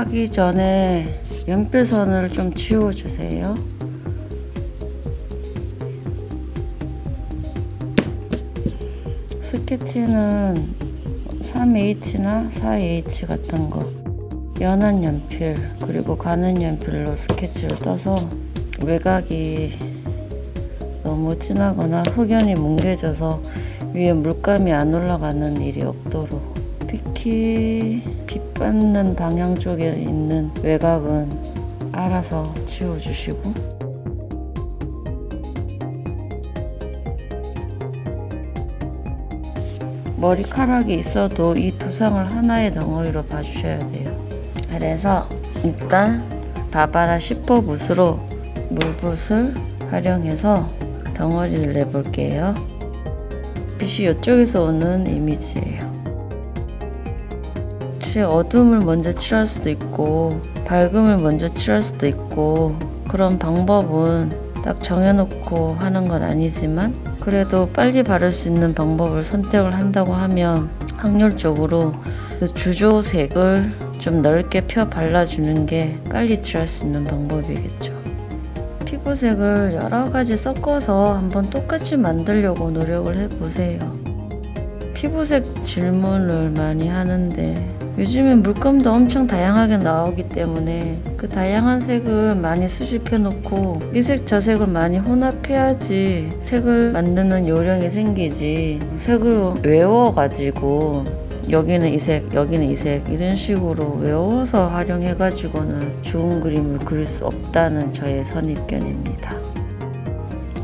하기 전에 연필선을 좀 지워주세요. 스케치는 3H나 4H 같은 거, 연한 연필 그리고 가는 연필로 스케치를 떠서 외곽이 너무 진하거나 흑연이 뭉개져서 위에 물감이 안 올라가는 일이 없도록, 특히 빛 받는 방향 쪽에 있는 외곽은 알아서 지워주시고, 머리카락이 있어도 이 두상을 하나의 덩어리로 봐주셔야 돼요. 그래서 일단 바바라 10호 붓으로 물붓을 활용해서 덩어리를 내볼게요. 빛이 이쪽에서 오는 이미지예요. 사실 어둠을 먼저 칠할 수도 있고 밝음을 먼저 칠할 수도 있고, 그런 방법은 딱 정해놓고 하는 건 아니지만, 그래도 빨리 바를 수 있는 방법을 선택을 한다고 하면 확률적으로 주조색을 좀 넓게 펴 발라주는 게 빨리 칠할 수 있는 방법이겠죠. 피부색을 여러 가지 섞어서 한번 똑같이 만들려고 노력을 해보세요. 피부색 질문을 많이 하는데 요즘엔 물감도 엄청 다양하게 나오기 때문에 그 다양한 색을 많이 수집해 놓고 이 색 저 색을 많이 혼합해야지 색을 만드는 요령이 생기지, 색을 외워가지고 여기는 이 색, 여기는 이 색 이런 식으로 외워서 활용해가지고는 좋은 그림을 그릴 수 없다는 저의 선입견입니다.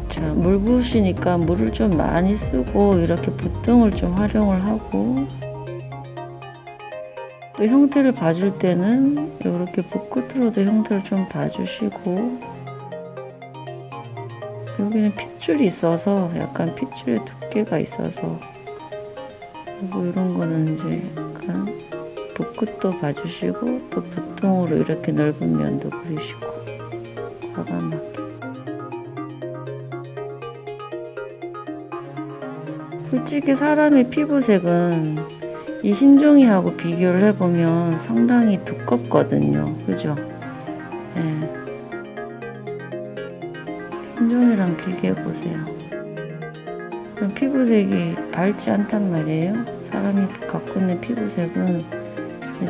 자, 물붓이니까 물을 좀 많이 쓰고 이렇게 붓등을 좀 활용을 하고, 또 형태를 봐줄 때는 이렇게 붓끝으로도 형태를 좀 봐주시고, 여기는 핏줄이 있어서 약간 핏줄의 두께가 있어서, 그리고 이런 거는 이제 약간 붓끝도 봐주시고 또 붓등으로 이렇게 넓은 면도 그리시고 과감하게. 솔직히 사람의 피부색은 이 흰종이하고 비교를 해보면 상당히 두껍거든요. 그죠? 네. 흰종이랑 비교해보세요. 그럼 피부색이 밝지 않단 말이에요. 사람이 갖고 있는 피부색은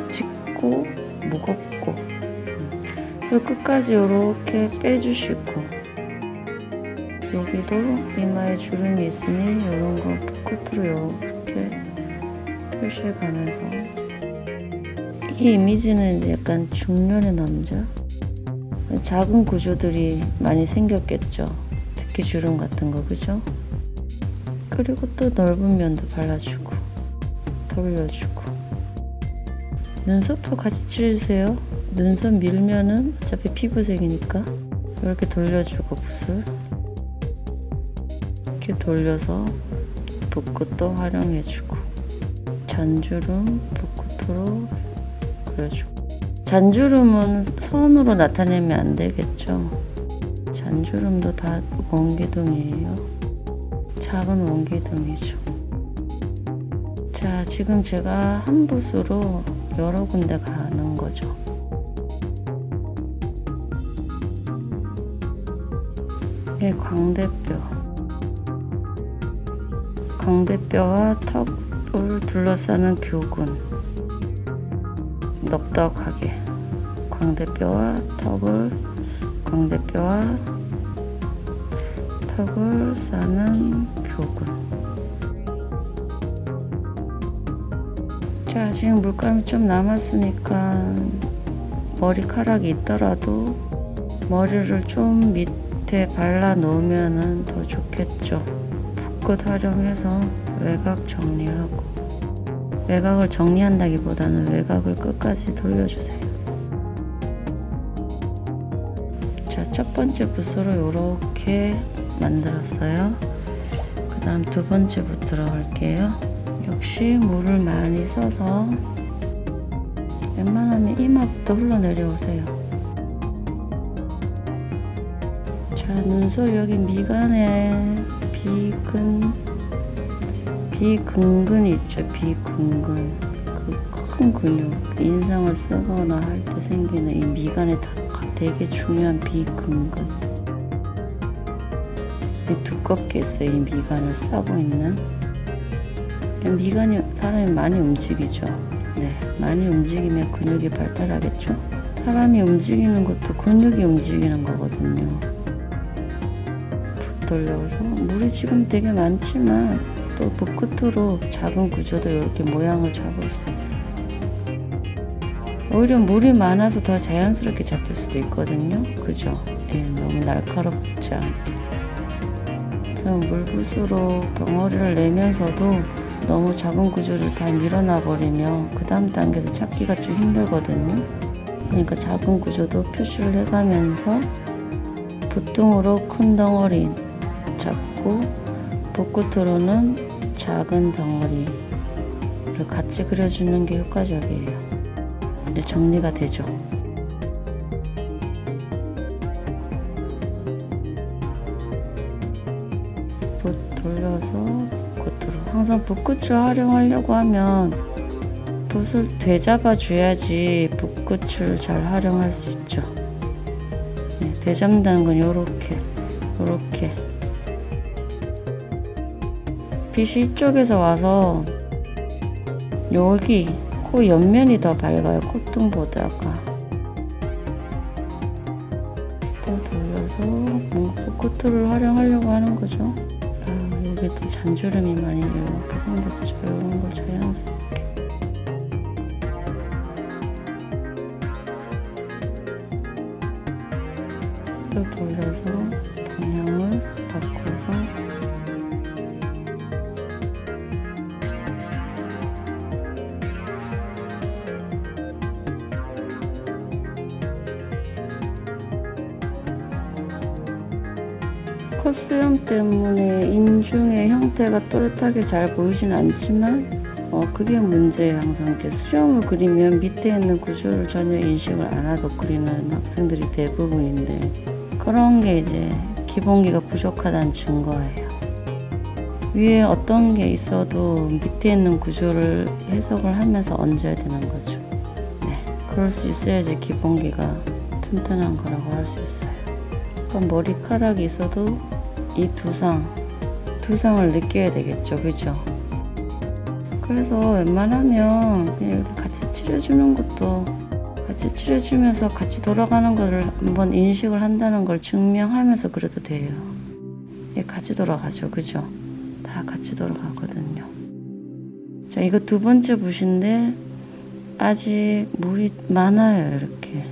짙고 무겁고, 그리고 끝까지 이렇게 빼주시고, 여기도 이마에 주름이 있으니 이런 거 붓끝으로 이렇게 표시해가면서, 이 이미지는 이제 약간 중년의 남자, 작은 구조들이 많이 생겼겠죠. 특히 주름 같은 거, 그죠? 그리고 또 넓은 면도 발라주고 돌려주고, 눈썹도 같이 칠해주세요. 눈썹 밀면은 어차피 피부색이니까 이렇게 돌려주고, 붓을 이렇게 돌려서 붓끝도 활용해주고, 잔주름 붓끝으로 그려주고. 잔주름은 선으로 나타내면 안 되겠죠. 잔주름도 다 원기둥이에요. 작은 원기둥이죠. 자, 지금 제가 한 붓으로 여러 군데 가는 거죠. 이게 광대뼈. 광대뼈와 턱을 둘러싸는 교근. 넉넉하게. 광대뼈와 턱을 싸는 교근. 자, 지금 물감이 좀 남았으니까 머리카락이 있더라도 머리를 좀 밑에 발라 놓으면 더 좋겠죠. 붓끝 활용해서 외곽 정리하고, 외곽을 정리한다기보다는 외곽을 끝까지 돌려주세요. 자, 첫 번째 붓으로 이렇게 만들었어요. 그 다음 두 번째 붓 들어갈게요. 역시 물을 많이 써서 웬만하면 이마부터 흘러내려오세요. 자, 눈썹 여기 미간에 비근근이 있죠. 비근근. 그 큰 근육, 인상을 쓰거나 할 때 생기는 이 미간에 되게 중요한 비근근. 두껍게 있어요. 이 미간을 싸고 있는. 미간이 사람이 많이 움직이죠. 네, 많이 움직이면 근육이 발달하겠죠. 사람이 움직이는 것도 근육이 움직이는 거거든요. 돌려서 물이 지금 되게 많지만 또 붓끝으로 작은 구조도 이렇게 모양을 잡을 수 있어요. 오히려 물이 많아서 더 자연스럽게 잡힐 수도 있거든요. 그죠? 예, 너무 날카롭지 않게. 그래서 물붓으로 덩어리를 내면서도 너무 작은 구조를 다 밀어놔 버리면 그 다음 단계에서 찾기가 좀 힘들거든요. 그러니까 작은 구조도 표시를 해가면서 붓등으로 큰 덩어리 잡고 붓끝으로는 작은 덩어리를 같이 그려주는 게 효과적이에요. 이제 정리가 되죠. 붓 돌려서 붓끝으로. 항상 붓끝을 활용하려고 하면 붓을 되잡아 줘야지 붓끝을 잘 활용할 수 있죠. 네, 되잡는다는 건 요렇게 빛이 이쪽에서 와서 여기 코 옆면이 더 밝아요. 콧등보다가. 더 돌려서 뭔가 붓끝을 활용하려고 하는 거죠. 아, 여기 또 잔주름이 많이 이렇게 생겼죠. 이런 걸 자연스럽게. 또 돌려서 방향을 바꿔서 콧수염 때문에 인중의 형태가 또렷하게 잘 보이진 않지만 그게 문제예요. 항상 이렇게 수염을 그리면 밑에 있는 구조를 전혀 인식을 안 하고 그리는 학생들이 대부분인데 그런 게 이제 기본기가 부족하다는 증거예요. 위에 어떤 게 있어도 밑에 있는 구조를 해석을 하면서 얹어야 되는 거죠. 네, 그럴 수 있어야지 기본기가 튼튼한 거라고 할 수 있어요. 머리카락이 있어도 이 두상을 느껴야 되겠죠. 그죠? 그래서 웬만하면 그냥 이렇게 같이 칠해주는 것도 같이 칠해주면서 같이 돌아가는 거를 한번 인식을 한다는 걸 증명하면서 그래도 돼요. 예, 같이 돌아가죠. 그죠? 다 같이 돌아가거든요. 자, 이거 두 번째 붓인데 아직 물이 많아요. 이렇게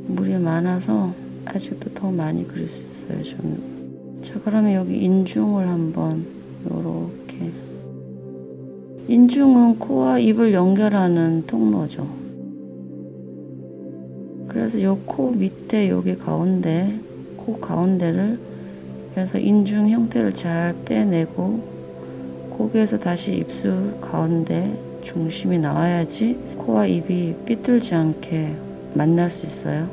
물이 많아서 아직도 더 많이 그릴 수 있어요. 좀. 자, 그러면 여기 인중을 한번 요렇게. 인중은 코와 입을 연결하는 통로죠. 그래서 요 코 밑에 여기 가운데, 코 가운데를 그래서 인중 형태를 잘 빼내고 거기에서 다시 입술 가운데 중심이 나와야지 코와 입이 삐뚤지 않게 만날 수 있어요.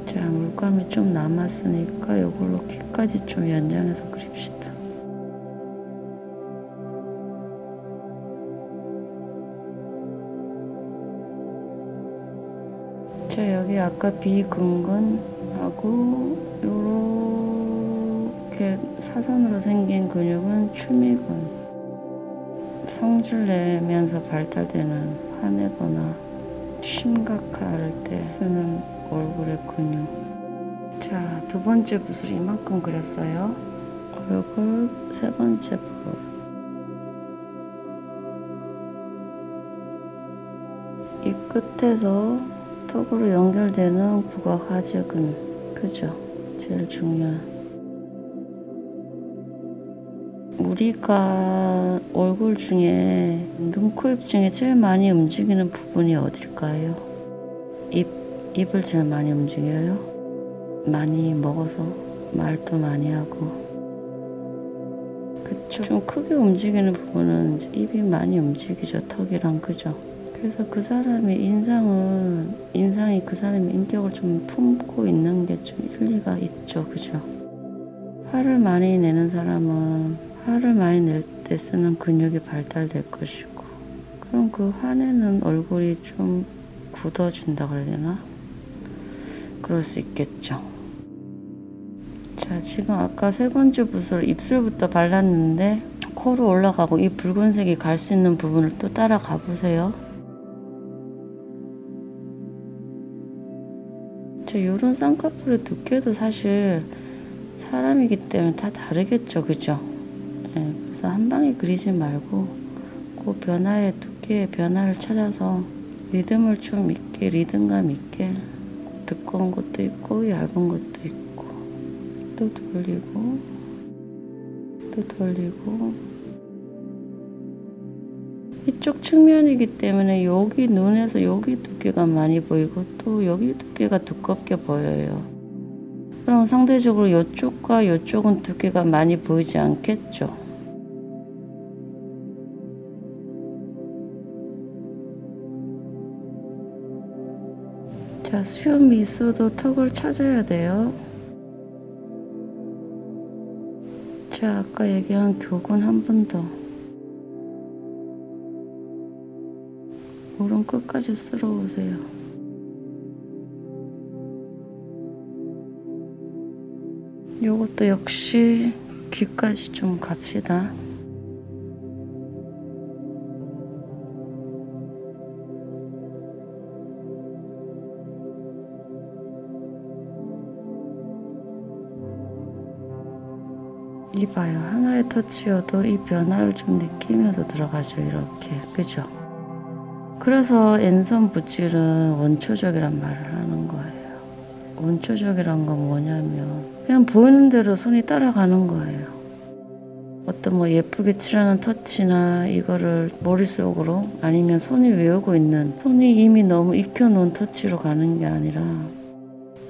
자, 물감이 좀 남았으니까 이걸로 귀까지 좀 연장해서 그립시다. 자, 여기 아까 비근근하고 요렇게 사선으로 생긴 근육은 추미근. 성질 내면서 발달되는 화내거나 심각할 때 쓰는 얼굴의 근육. 자, 두 번째 붓을 이만큼 그렸어요. 얼굴 세 번째 붓. 이 끝에서 턱으로 연결되는 부각 하직은 그죠? 제일 중요한. 우리가 얼굴 중에 눈, 코, 입 중에 제일 많이 움직이는 부분이 어딜까요? 입을 제일 많이 움직여요. 많이 먹어서 말도 많이 하고. 그쵸? 좀 크게 움직이는 부분은 입이 많이 움직이죠. 턱이랑. 그죠? 그래서 그 사람의 인상이 그 사람의 인격을 좀 품고 있는 게 좀 일리가 있죠. 그죠? 화를 많이 내는 사람은 화를 많이 낼 때 쓰는 근육이 발달될 것이고, 그럼 그 화내는 얼굴이 좀 굳어진다 그래야 되나? 그럴 수 있겠죠. 자, 지금 아까 세 번째 붓을 입술부터 발랐는데 코로 올라가고 이 붉은색이 갈 수 있는 부분을 또 따라가 보세요. 자, 요런 쌍꺼풀의 두께도 사실 사람이기 때문에 다 다르겠죠, 그죠? 네, 그래서 한 방에 그리지 말고 그 변화의 두께의 변화를 찾아서 리듬을 좀 있게, 리듬감 있게, 두꺼운 것도 있고 얇은 것도 있고, 또 돌리고 또 돌리고. 이쪽 측면이기 때문에 여기 눈에서 여기 두께가 많이 보이고 또 여기 두께가 두껍게 보여요. 그럼 상대적으로 이쪽과 이쪽은 두께가 많이 보이지 않겠죠. 자, 수염이 있어도 턱을 찾아야 돼요. 자, 아까 얘기한 교근 한 번 더. 오른 끝까지 쓸어오세요. 요것도 역시 귀까지 좀 갑시다. 이봐요. 하나의 터치여도 이 변화를 좀 느끼면서 들어가죠. 이렇게. 그죠? 그래서 N선 붓질은 원초적이란 말을 하는 거예요. 원초적이란 건 뭐냐면 그냥 보이는 대로 손이 따라가는 거예요. 어떤 뭐 예쁘게 칠하는 터치나 이거를 머릿속으로 아니면 손이 외우고 있는, 손이 이미 너무 익혀놓은 터치로 가는 게 아니라,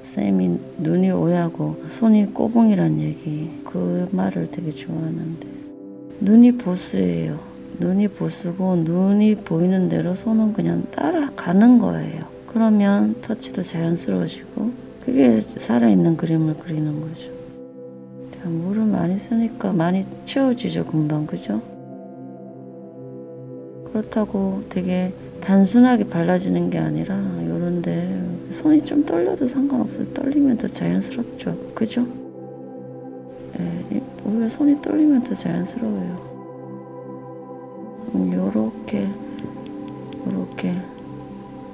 쌤이 눈이 오야고 손이 꼬붕이란 얘기, 그 말을 되게 좋아하는데, 눈이 보스예요. 눈이 보스고 눈이 보이는 대로 손은 그냥 따라가는 거예요. 그러면 터치도 자연스러워지고 그게 살아있는 그림을 그리는 거죠. 자, 물을 많이 쓰니까 많이 채워지죠, 금방. 그죠? 그렇다고 되게 단순하게 발라지는 게 아니라 요런데 손이 좀 떨려도 상관없어요. 떨리면 더 자연스럽죠. 그죠? 네, 오히려 손이 떨리면 더 자연스러워요. 요렇게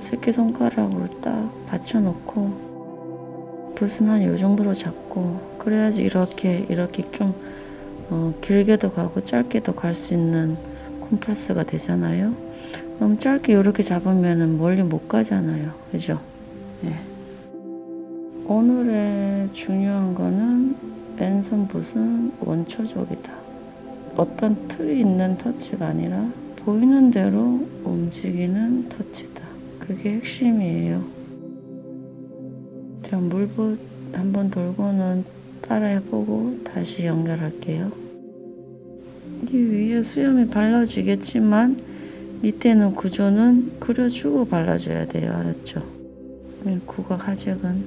새끼손가락으로 딱 받쳐놓고 붓은 한 요 정도로 잡고, 그래야지 이렇게 좀 길게도 가고 짧게도 갈 수 있는 콤파스가 되잖아요. 너무 짧게 이렇게 잡으면 멀리 못 가잖아요. 그죠? 네. 오늘의 중요한 거는 N선 붓은 원초적이다. 어떤 틀이 있는 터치가 아니라 보이는 대로 움직이는 터치다. 그게 핵심이에요. 자, 물붓 한번 돌고는 따라 해보고 다시 연결할게요. 이 위에 수염이 발라지겠지만 밑에는 구조는 그려주고 발라줘야 돼요. 알았죠? 구각 하직은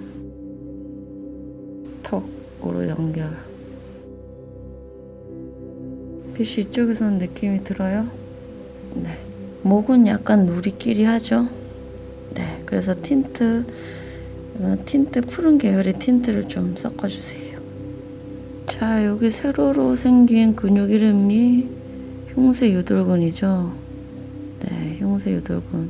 턱으로 연결. 빛이 이쪽에서는 느낌이 들어요? 네. 목은 약간 누리끼리 하죠? 네. 그래서 틴트 푸른 계열의 틴트를 좀 섞어주세요. 자, 여기 세로로 생긴 근육 이름이 흉쇄유돌근이죠? 네, 흉쇄유돌근.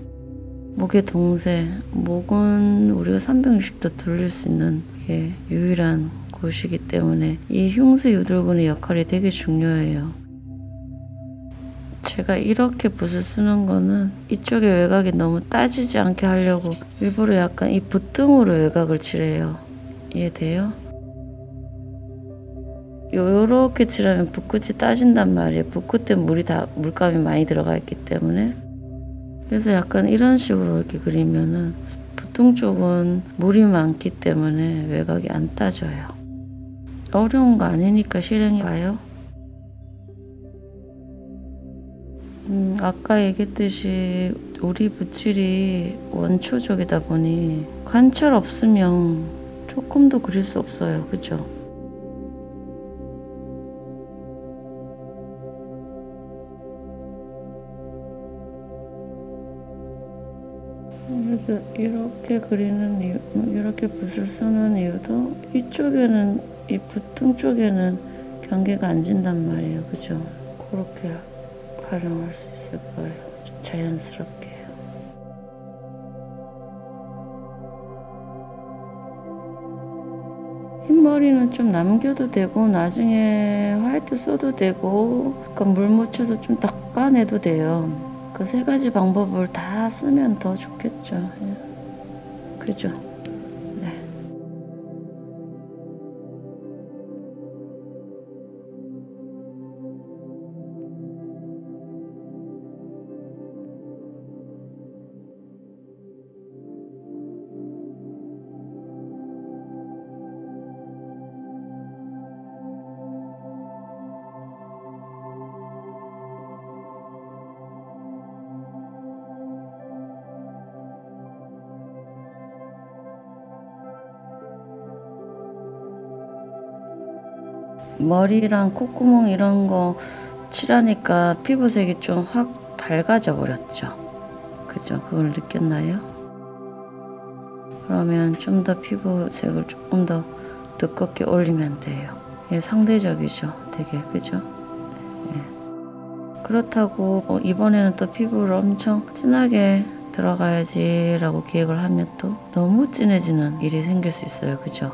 목의 동세. 목은 우리가 360도 돌릴 수 있는 게 유일한 곳이기 때문에 이 흉쇄유돌근의 역할이 되게 중요해요. 제가 이렇게 붓을 쓰는 거는 이쪽의 외곽이 너무 따지지 않게 하려고 일부러 약간 이 붓등으로 외곽을 칠해요. 이해돼요? 요렇게 칠하면 붓끝이 따진단 말이에요. 붓끝에 물감이 많이 들어가 있기 때문에. 그래서 약간 이런 식으로 이렇게 그리면은 붓등 쪽은 물이 많기 때문에 외곽이 안 따져요. 어려운 거 아니니까 실행해봐요. 아까 얘기했듯이 우리 붓질이 원초적이다 보니 관찰 없으면 조금도 그릴 수 없어요. 그죠? 그래서 이렇게 그리는 이유, 이렇게 붓을 쓰는 이유도 이쪽에는, 이 붓등 쪽에는 경계가 안 진단 말이에요. 그죠? 그렇게 활용할 수 있을 거예요. 좀 자연스럽게. 흰머리는 좀 남겨도 되고 나중에 화이트 써도 되고 물 묻혀서 좀 닦아내도 돼요. 그 세 가지 방법을 다 쓰면 더 좋겠죠. 예. 그죠? 네. 머리랑 콧구멍 이런 거 칠하니까 피부색이 좀 확 밝아져 버렸죠. 그죠? 그걸 느꼈나요? 그러면 좀 더 피부색을 조금 더 두껍게 올리면 돼요. 예, 상대적이죠. 되게. 그죠? 예. 그렇다고 이번에는 또 피부를 엄청 진하게 들어가야지 라고 계획을 하면 또 너무 진해지는 일이 생길 수 있어요. 그죠?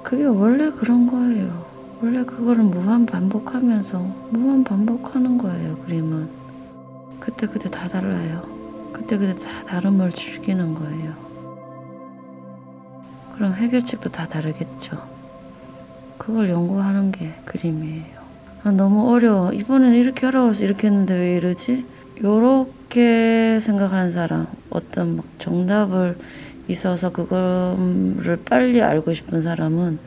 그게 원래 그런 거예요. 원래 그거를 무한 반복하면서 무한 반복하는 거예요. 그림은 그때그때 다 달라요. 그때그때 다 다름을 즐기는 거예요. 그럼 해결책도 다 다르겠죠. 그걸 연구하는 게 그림이에요. 아, 너무 어려워. 이번에는 이렇게 하라고 해서 이렇게 했는데 왜 이러지? 요렇게 생각하는 사람, 어떤 막 정답을 있어서 그거를 빨리 알고 싶은 사람은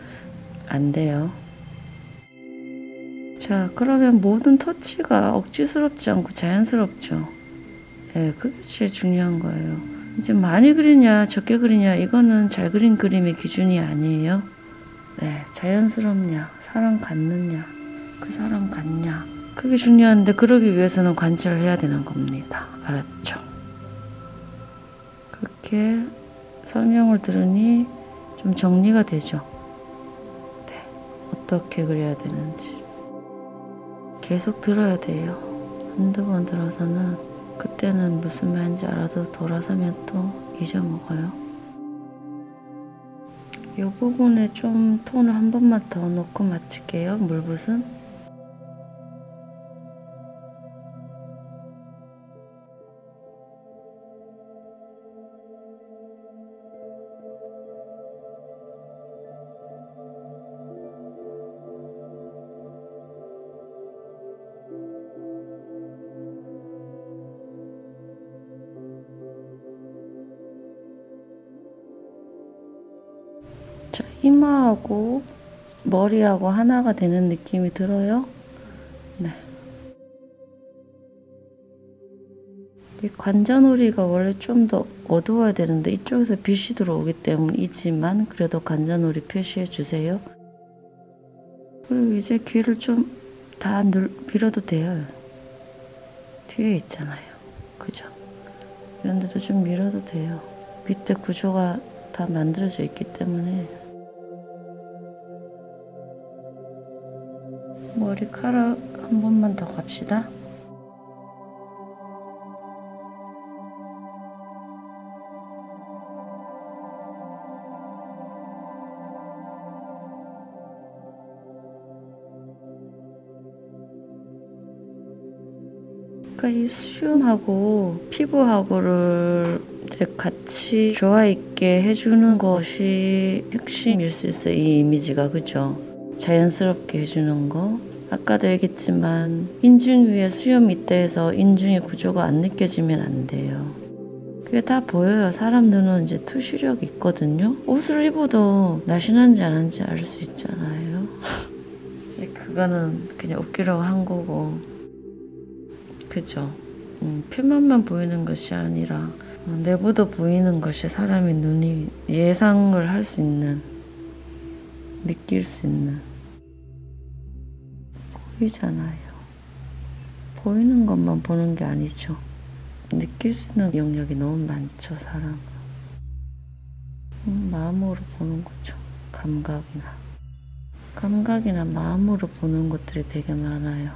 안 돼요. 자, 그러면 모든 터치가 억지스럽지 않고 자연스럽죠. 예, 그게 제일 중요한 거예요. 이제 많이 그리냐 적게 그리냐 이거는 잘 그린 그림의 기준이 아니에요. 네, 자연스럽냐, 사람 같느냐, 그 사람 같냐, 그게 중요한데 그러기 위해서는 관찰을 해야 되는 겁니다. 알았죠? 그렇게 설명을 들으니 좀 정리가 되죠. 네, 어떻게 그려야 되는지 계속 들어야 돼요. 한두 번 들어서는 그때는 무슨 말인지 알아도 돌아서면 또 잊어먹어요. 이 부분에 좀 톤을 한 번만 더 넣고 마칠게요. 물붓은. 자, 이마하고 머리하고 하나가 되는 느낌이 들어요? 네. 이 관자놀이가 원래 좀 더 어두워야 되는데 이쪽에서 빛이 들어오기 때문이지만 그래도 관자놀이 표시해 주세요. 그리고 이제 귀를 좀 다 밀어도 돼요. 뒤에 있잖아요. 그죠? 이런 데도 좀 밀어도 돼요. 밑에 구조가 다 만들어져 있기 때문에. 머리카락 한 번만 더 갑시다. 그러니까 이 수염하고 피부하고를 이제 같이 조화 있게 해주는 것이 핵심일 수 있어요. 이 이미지가. 그죠? 자연스럽게 해주는 거. 아까도 얘기했지만 인중 위에 수염 밑에 해서 인중의 구조가 안 느껴지면 안 돼요. 그게 다 보여요. 사람 눈은 이제 투시력이 있거든요. 옷을 입어도 날씬한지 안 한지 알 수 있잖아요. 이제 그거는 그냥 웃기려고 한 거고. 그죠? 표면만 보이는 것이 아니라 내부도 보이는 것이 사람의 눈이 예상을 할 수 있는, 느낄 수 있는. 보이잖아요. 보이는 것만 보는 게 아니죠. 느낄 수 있는 영역이 너무 많죠, 사람은. 마음으로 보는 거죠. 감각이나 마음으로 보는 것들이 되게 많아요.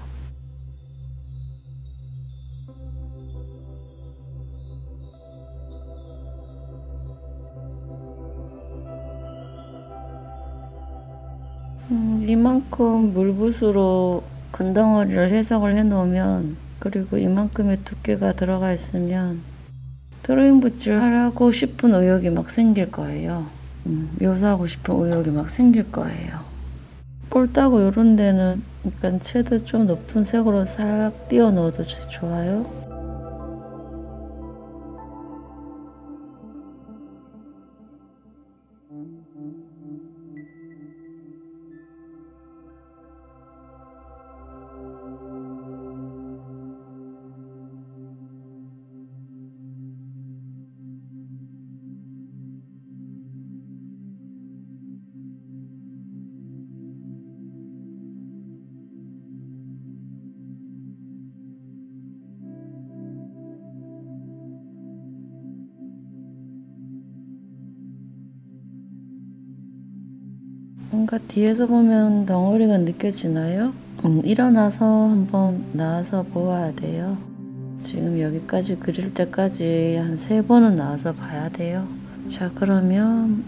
이만큼 물붓으로 금덩어리를 해석을 해 놓으면, 그리고 이만큼의 두께가 들어가 있으면 드로잉 붓질 하고 싶은 의욕이 막 생길 거예요. 묘사하고 싶은 의욕이 막 생길 거예요. 꼴따고 요런 데는 약간 채도 좀 높은 색으로 싹 띄워 넣어도 좋아요. 뭔가 뒤에서 보면 덩어리가 느껴지나요? 일어나서 한번 나와서 보아야 돼요. 지금 여기까지 그릴 때까지 한 3번은 나와서 봐야 돼요. 자, 그러면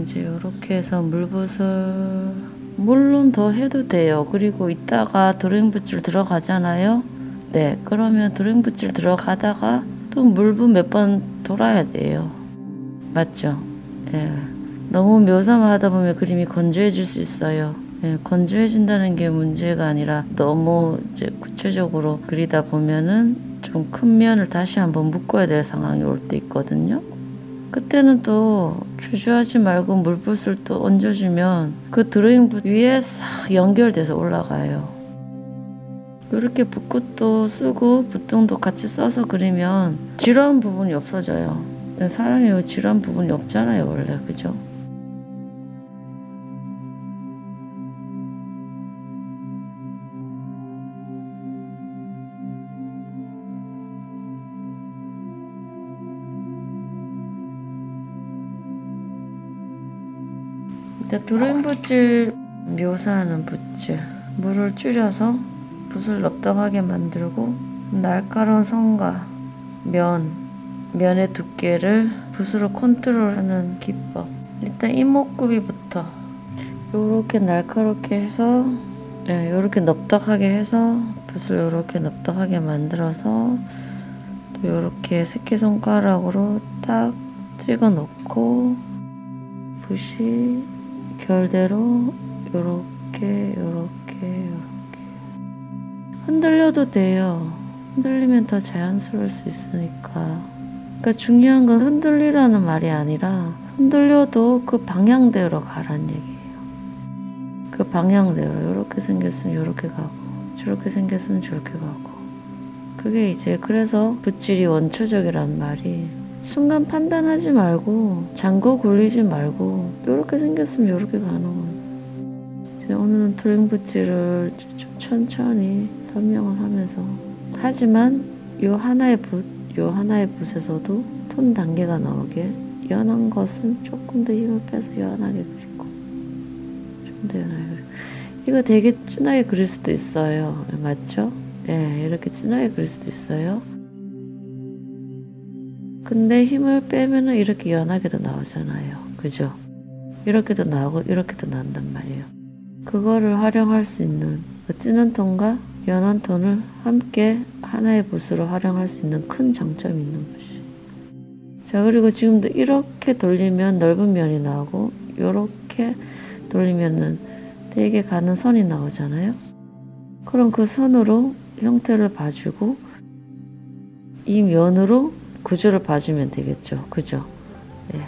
이제 이렇게 해서 물붓을 물론 더 해도 돼요. 그리고 이따가 드로잉 붓질 들어가잖아요. 네, 그러면 드로잉 붓질 들어가다가 또 물붓 몇 번 돌아야 돼요. 맞죠? 예. 너무 묘사만 하다 보면 그림이 건조해질 수 있어요. 예, 건조해진다는 게 문제가 아니라 너무 이제 구체적으로 그리다 보면은 좀 큰 면을 다시 한번 묶어야 될 상황이 올 때 있거든요. 그때는 또 주저하지 말고 물붓을 또 얹어주면 그 드로잉 붓 위에 싹 연결돼서 올라가요. 이렇게 붓끝도 쓰고 붓등도 같이 써서 그리면 지루한 부분이 없어져요. 사람이 지루한 부분이 없잖아요, 원래. 그죠? 드로잉 붓질 묘사하는 붓질, 물을 줄여서 붓을 넉넉하게 만들고 날카로운 선과 면의 두께를 붓으로 컨트롤하는 기법. 일단 이목구비부터 요렇게 날카롭게 해서 요렇게 넉넉하게 해서 붓을 요렇게 넉넉하게 만들어서 또 요렇게 새끼손가락으로 딱 찍어 놓고 붓이 결대로 요렇게 흔들려도 돼요. 흔들리면 더 자연스러울 수 있으니까. 그러니까 중요한 건 흔들리라는 말이 아니라 흔들려도 그 방향대로 가란 얘기예요. 그 방향대로 요렇게 생겼으면 요렇게 가고 저렇게 생겼으면 저렇게 가고. 그게 이제 그래서 붓질이 원초적이란 말이 순간 판단하지 말고 잠궈 굴리지 말고 요렇게 생겼으면 요렇게 가는 거예요. 이제 오늘은 드로잉 붓질을 좀 천천히 설명을 하면서, 하지만 요 하나의 붓에서도 톤 단계가 나오게 연한 것은 조금 더 힘을 빼서 연하게 그리고 좀 더 연하게 그리고. 이거 되게 진하게 그릴 수도 있어요. 맞죠? 예, 이렇게 진하게 그릴 수도 있어요. 근데 힘을 빼면은 이렇게 연하게도 나오잖아요. 그죠? 이렇게도 나오고 이렇게도 나온단 말이에요. 그거를 활용할 수 있는 그 진한 톤과 연한 톤을 함께 하나의 붓으로 활용할 수 있는 큰 장점이 있는 것이. 자, 그리고 지금도 이렇게 돌리면 넓은 면이 나오고 이렇게 돌리면은 되게 가는 선이 나오잖아요. 그럼 그 선으로 형태를 봐주고 이 면으로 구조를 봐주면 되겠죠. 그죠? 예.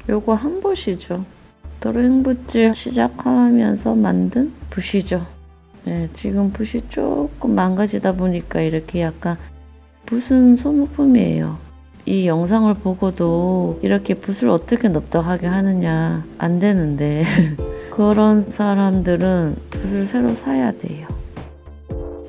요거 한 붓이죠. 드로잉 붓질 시작하면서 만든 붓이죠. 네, 지금 붓이 조금 망가지다 보니까 이렇게 약간 붓은 소모품이에요. 이 영상을 보고도 이렇게 붓을 어떻게 넙덕하게 하느냐 안 되는데 그런 사람들은 붓을 새로 사야 돼요.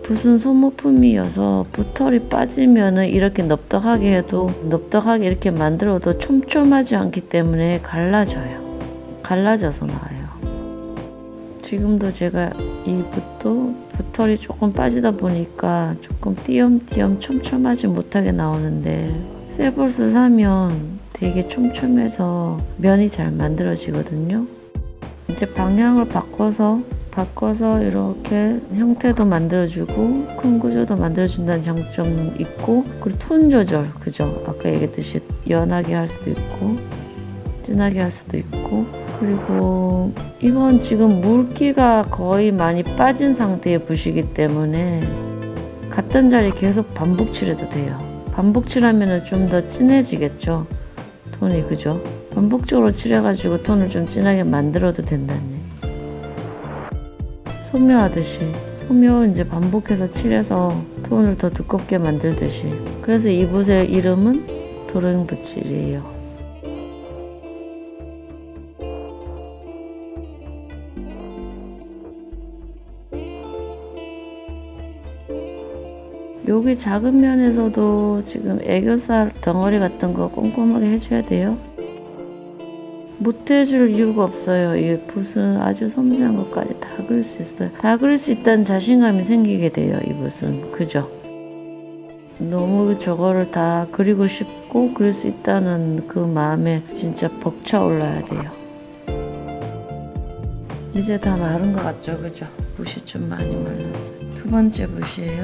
붓은 소모품이어서 붓털이 빠지면은 이렇게 넙덕하게 해도 넙덕하게 이렇게 만들어도 촘촘하지 않기 때문에 갈라져요. 갈라져서 나와요. 지금도 제가 이 붓도 붓털이 조금 빠지다 보니까 조금 띄엄띄엄 촘촘하지 못하게 나오는데 새 붓을 사면 되게 촘촘해서 면이 잘 만들어지거든요. 이제 방향을 바꿔서 이렇게 형태도 만들어주고 큰 구조도 만들어준다는 장점이 있고, 그리고 톤 조절, 그죠? 아까 얘기했듯이 연하게 할 수도 있고 진하게 할 수도 있고, 그리고 이건 지금 물기가 거의 많이 빠진 상태의 붓이기 때문에 같은 자리 계속 반복 칠해도 돼요. 반복 칠하면 좀 더 진해지겠죠, 톤이. 그죠? 반복적으로 칠해가지고 톤을 좀 진하게 만들어도 된다니. 소묘하듯이, 소묘 이제 반복해서 칠해서 톤을 더 두껍게 만들듯이. 그래서 이 붓의 이름은 드로잉 붓질이에요. 여기 작은 면에서도 지금 애교살 덩어리 같은 거 꼼꼼하게 해줘야 돼요. 못 해줄 이유가 없어요. 이 붓은 아주 섬세한 것까지 다 그릴 수 있어요. 다 그릴 수 있다는 자신감이 생기게 돼요, 이 붓은. 그죠? 너무 저거를 다 그리고 싶고 그릴 수 있다는 그 마음에 진짜 벅차올라야 돼요. 이제 다 마른 것 같죠? 그죠? 붓이 좀 많이 말랐어요. 두 번째 붓이에요.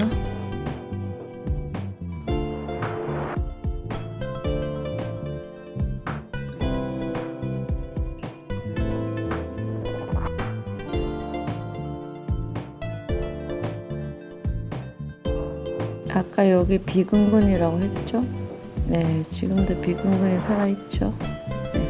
아까 여기 비근근이라고 했죠? 네, 지금도 비근근이 살아있죠? 네.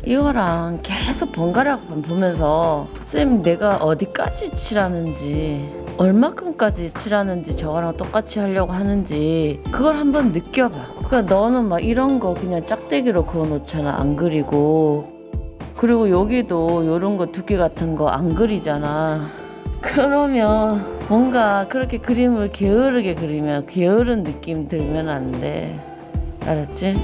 이거랑 계속 번갈아 보면서 쌤 내가 어디까지 칠하는지, 얼마큼까지 칠하는지 저거랑 똑같이 하려고 하는지 그걸 한번 느껴봐. 그러니까 너는 막 이런 거 그냥 짝대기로 그어놓잖아, 안 그리고. 그리고 여기도 이런 거 두께 같은 거 안 그리잖아. 그러면 뭔가 그렇게 그림을 게으르게 그리면 게으른 느낌 들면 안 돼. 알았지?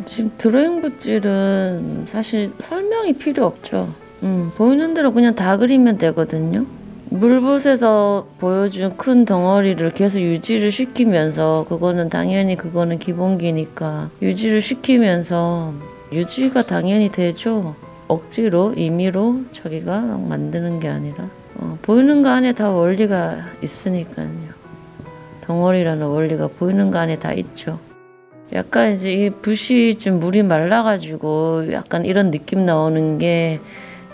지금 드로잉 붓질은 사실 설명이 필요 없죠. 보이는 대로 그냥 다 그리면 되거든요. 물붓에서 보여준 큰 덩어리를 계속 유지를 시키면서 그거는 당연히 그거는 기본기니까 유지를 시키면서 유지가 당연히 되죠. 억지로 임의로 자기가 막 만드는 게 아니라 보이는 거 안에 다 원리가 있으니까요. 덩어리라는 원리가 보이는 거 안에 다 있죠. 약간 이제 이 붓이 좀 물이 말라가지고 약간 이런 느낌 나오는 게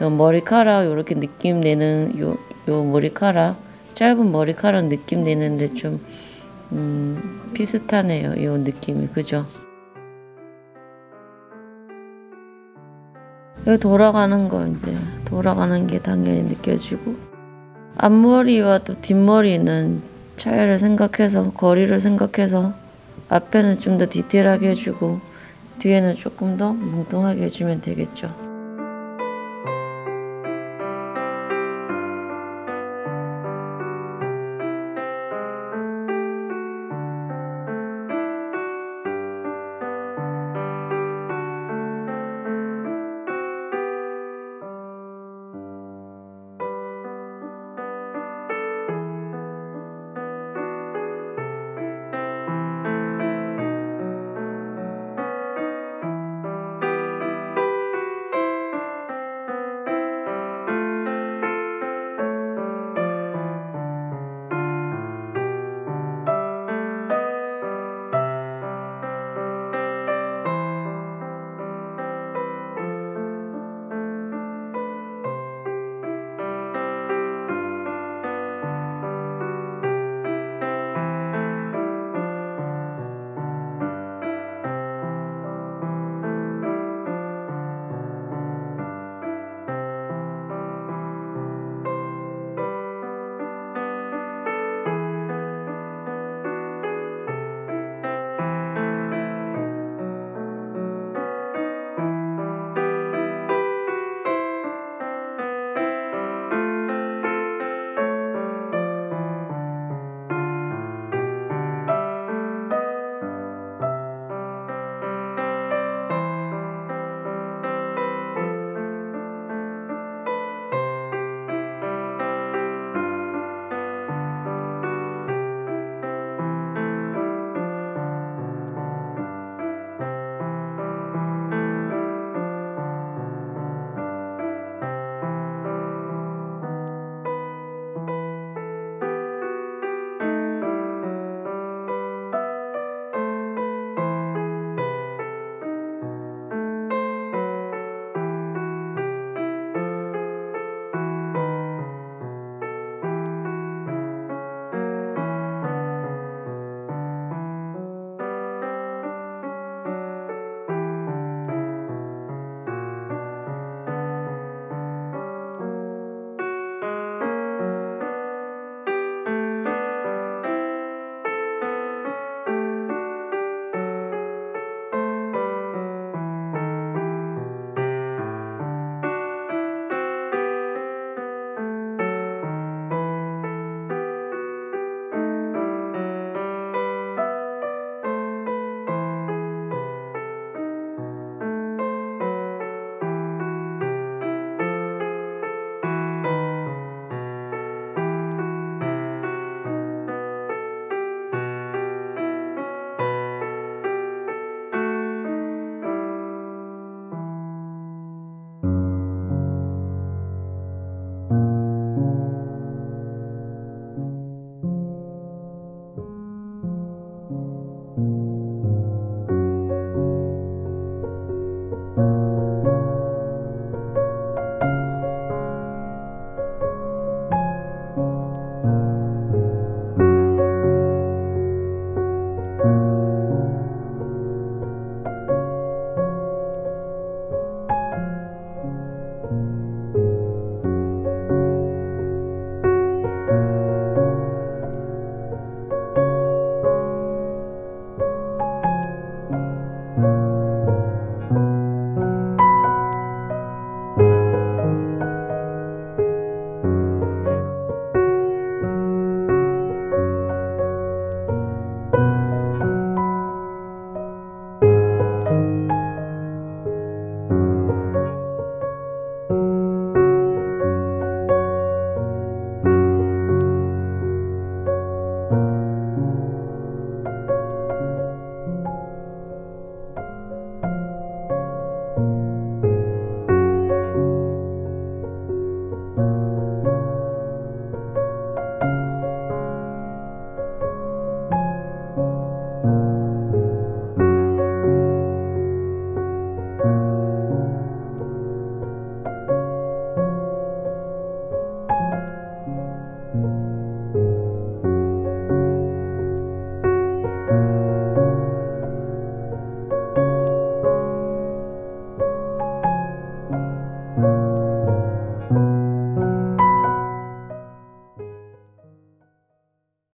머리카락 이렇게 느낌 내는 요 머리카락 짧은 머리카락 느낌 내는데 좀 비슷하네요. 이 느낌이 그죠? 여기 돌아가는 거 이제 돌아가는 게 당연히 느껴지고 앞머리와 또 뒷머리는 차이를 생각해서 거리를 생각해서 앞에는 좀 더 디테일하게 해주고 뒤에는 조금 더 뭉뚱하게 해주면 되겠죠.